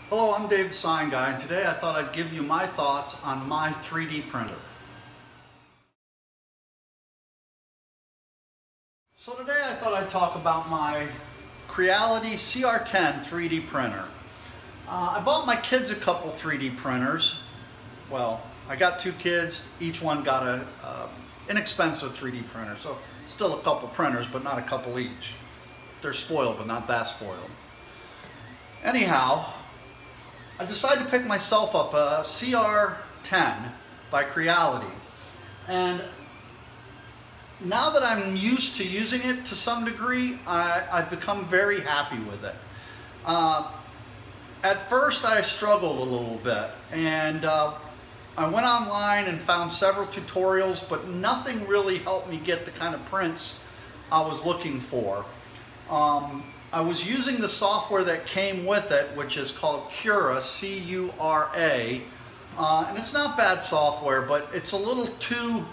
Hello, I'm Dave the Sign Guy, and today I thought I'd give you my thoughts on my 3D printer. So today I thought I'd talk about my Creality CR-10 3D printer. I bought my kids a couple 3D printers. Well, I got two kids, each one got a inexpensive 3D printer, so still a couple printers, but not a couple each. They're spoiled, but not that spoiled. Anyhow, I decided to pick myself up a CR-10 by Creality, and now that I'm used to using it to some degree, I've become very happy with it. At first I struggled a little bit, and I went online and found several tutorials, but nothing really helped me get the kind of prints I was looking for. I was using the software that came with it, which is called Cura, C-U-R-A, and it's not bad software, but it's a little too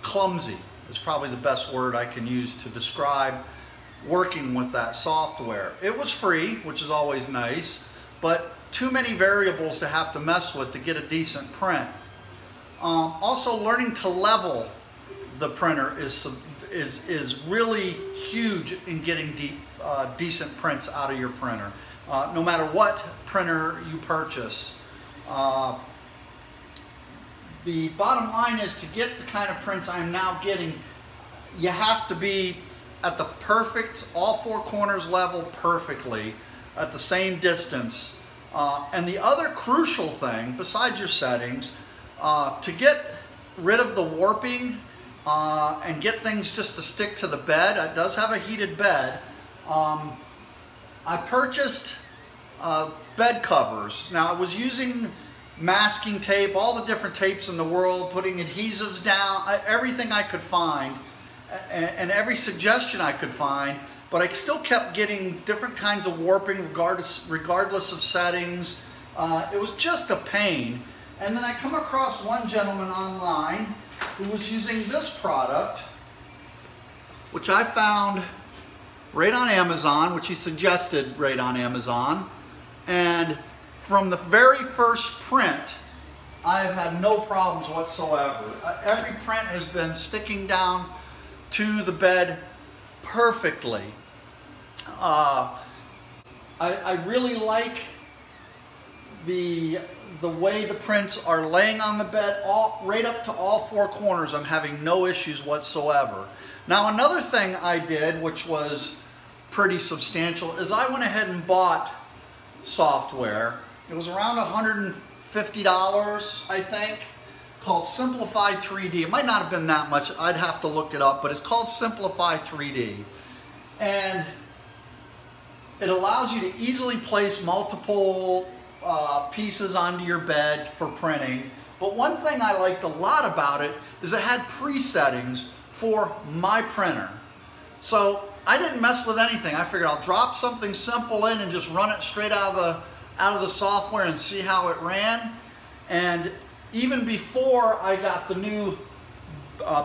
clumsy, is probably the best word I can use to describe working with that software. It was free, which is always nice, but too many variables to have to mess with to get a decent print. Also, learning to level the printer is really huge in getting decent prints out of your printer. No matter what printer you purchase. The bottom line is, to get the kind of prints I'm now getting, you have to be at the perfect, all four corners level perfectly at the same distance. And the other crucial thing, besides your settings, to get rid of the warping and get things just to stick to the bed. It does have a heated bed. I purchased bed covers. Now, I was using masking tape, all the different tapes in the world, putting adhesives down, everything I could find, and every suggestion I could find, but I still kept getting different kinds of warping regardless of settings. It was just a pain. And then I come across one gentleman online who was using this product, which I found right on Amazon, which he suggested right on Amazon. And from the very first print, I have had no problems whatsoever. Every print has been sticking down to the bed perfectly. I really like the way the prints are laying on the bed, right up to all four corners. I'm having no issues whatsoever. Now, another thing I did, which was pretty substantial, is I went ahead and bought software. It was around $150, I think, called Simplify 3D. It might not have been that much. I'd have to look it up, but it's called Simplify 3D. And it allows you to easily place multiple pieces onto your bed for printing. But one thing I liked a lot about it is it had presettings for my printer. So I didn't mess with anything. I figured I'll drop something simple in and just run it straight out of the software and see how it ran. And even before I got the new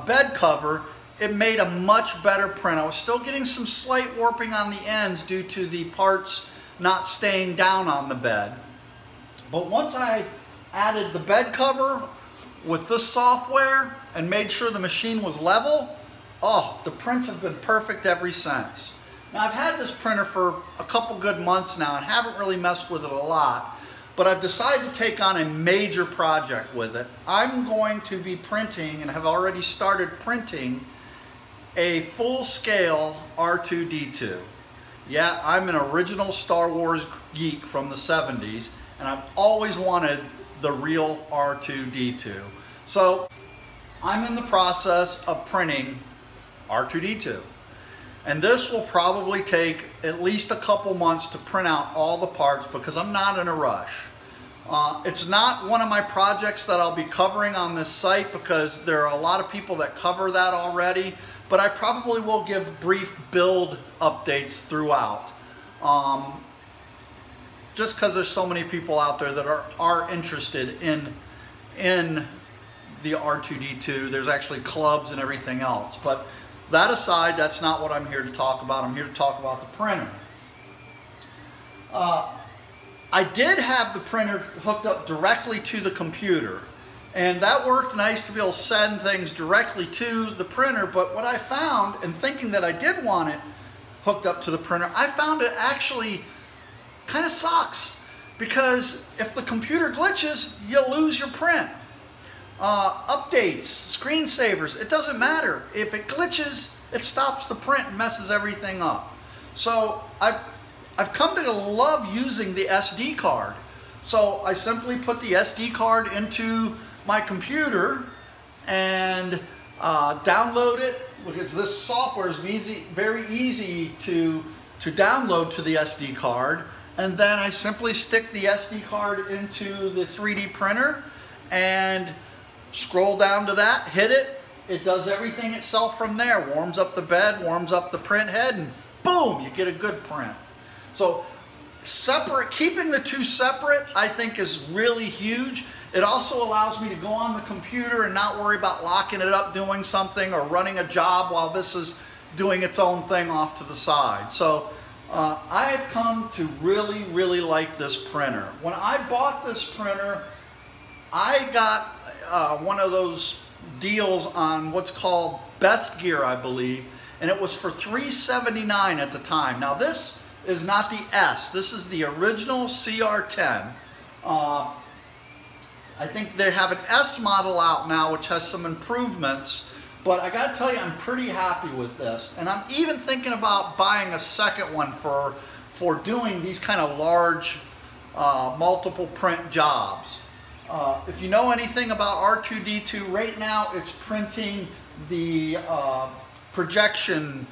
bed cover, it made a much better print. I was still getting some slight warping on the ends due to the parts not staying down on the bed. But once I added the bed cover with this software and made sure the machine was level, oh, the prints have been perfect ever since. Now, I've had this printer for a couple good months now and haven't really messed with it a lot, but I've decided to take on a major project with it. I'm going to be printing, and have already started printing, a full-scale R2-D2. Yeah, I'm an original Star Wars geek from the 70s, and I've always wanted the real R2-D2. So I'm in the process of printing R2-D2. And this will probably take at least a couple months to print out all the parts, because I'm not in a rush. It's not one of my projects that I'll be covering on this site, because there are a lot of people that cover that already, but I probably will give brief build updates throughout. Just because there's so many people out there that are interested in the R2-D2. There's actually clubs and everything else. But that aside, that's not what I'm here to talk about. I'm here to talk about the printer. I did have the printer hooked up directly to the computer, and that worked nice to be able to send things directly to the printer. But what I found, in thinking that I did want it hooked up to the printer, I found it actually kind of sucks, because if the computer glitches, you lose your print. Updates, screensavers, it doesn't matter. If it glitches, it stops the print and messes everything up. So I've come to love using the SD card. So I simply put the SD card into my computer and download it, because this software is very easy to download to the SD card. And then I simply stick the SD card into the 3D printer and scroll down to that, hit it. It does everything itself from there. Warms up the bed, warms up the print head, and boom, you get a good print. So keeping the two separate, I think, is really huge. It also allows me to go on the computer and not worry about locking it up doing something or running a job while this is doing its own thing off to the side. So I have come to really, really like this printer. When I bought this printer, I got one of those deals on what's called Best Gear, I believe, and it was for $379 at the time. Now this is not the S, this is the original CR-10. I think they have an S model out now which has some improvements, but I gotta tell you, I'm pretty happy with this. And I'm even thinking about buying a second one for doing these kind of large multiple print jobs. If you know anything about R2-D2, right now it's printing the projection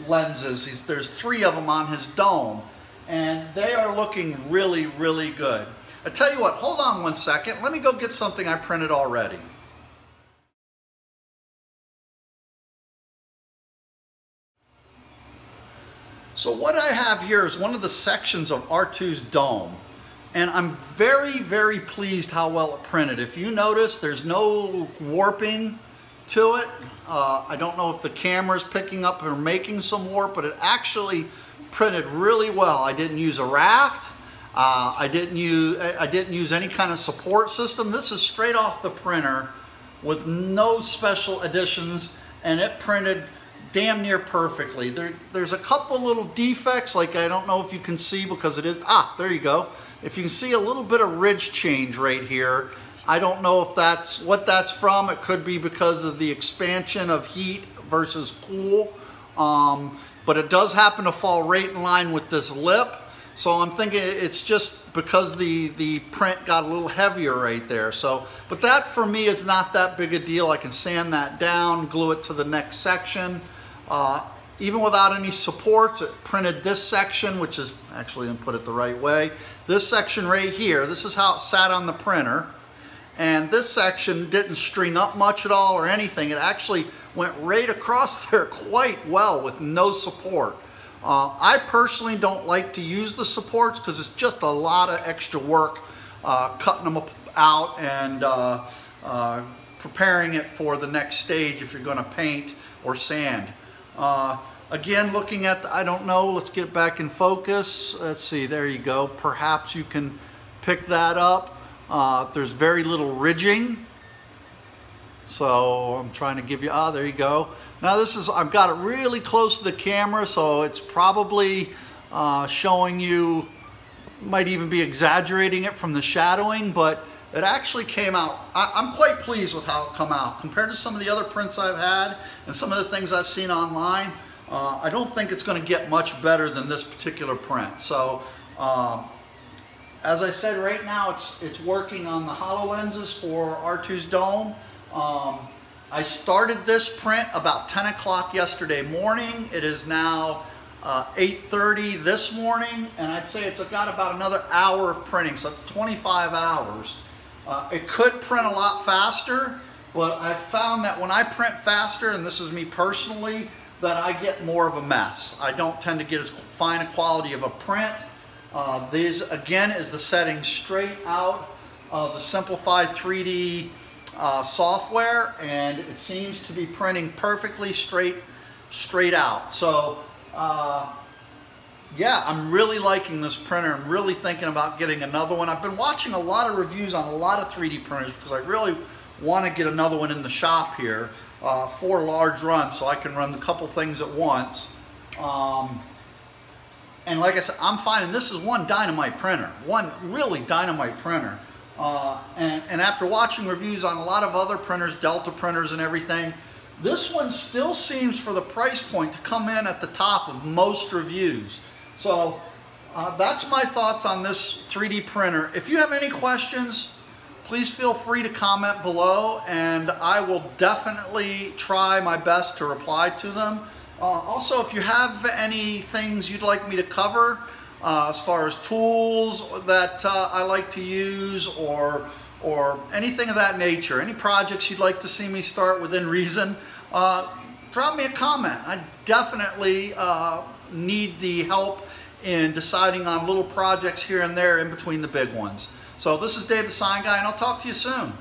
lenses. There's 3 of them on his dome, and they are looking really, really good. I tell you what, hold on one second. Let me go get something I printed already. So what I have here is one of the sections of R2's dome. And I'm very, very pleased how well it printed. If you notice, there's no warping to it. I don't know if the camera is picking up or making some warp, but it actually printed really well. I didn't use a raft. I didn't use any kind of support system. This is straight off the printer with no special additions, and it printed damn near perfectly. There's a couple little defects, like I don't know if you can see, because it is, there you go. If you can see a little bit of ridge change right here, I don't know if that's what that's from. It could be because of the expansion of heat versus cool, but it does happen to fall right in line with this lip. So I'm thinking it's just because the print got a little heavier right there. So, but that for me is not that big a deal. I can sand that down, glue it to the next section. Even without any supports, it printed this section, which is, actually, I'm put it the right way. This section right here, this is how it sat on the printer. And this section didn't string up much at all or anything. It actually went right across there quite well with no support. I personally don't like to use the supports because it's just a lot of extra work cutting them out and preparing it for the next stage if you're going to paint or sand. Again, looking at I don't know, let's get it back in focus. Let's see, there you go. Perhaps you can pick that up. There's very little ridging. So I'm trying to give you, there you go. Now this is, I've got it really close to the camera, so it's probably showing you, might even be exaggerating it from the shadowing, but it actually came out, I'm quite pleased with how it come out. Compared to some of the other prints I've had and some of the things I've seen online, I don't think it's going to get much better than this particular print. So as I said, right now it's working on the HoloLenses for R2's dome. I started this print about 10 o'clock yesterday morning. It is now 8:30 this morning, and I'd say it's got about another hour of printing, so it's 25 hours. It could print a lot faster, but I've found that when I print faster, and this is me personally, that I get more of a mess. I don't tend to get as fine a quality of a print. These, again, is the setting straight out of the simplified 3D software, and it seems to be printing perfectly straight out. So yeah, I'm really liking this printer. I'm really thinking about getting another one. I've been watching a lot of reviews on a lot of 3D printers because I really want to get another one in the shop here for large runs so I can run a couple things at once. And like I said, I'm finding this is one dynamite printer, one really dynamite printer. And after watching reviews on a lot of other printers, Delta printers and everything, this one still seems for the price point to come in at the top of most reviews. So that's my thoughts on this 3D printer. If you have any questions, please feel free to comment below and I will definitely try my best to reply to them. Also, if you have any things you'd like me to cover as far as tools that I like to use or anything of that nature, any projects you'd like to see me start within reason, drop me a comment. I definitely need the help in deciding on little projects here and there in between the big ones. So this is Dave the Sign Guy, and I'll talk to you soon.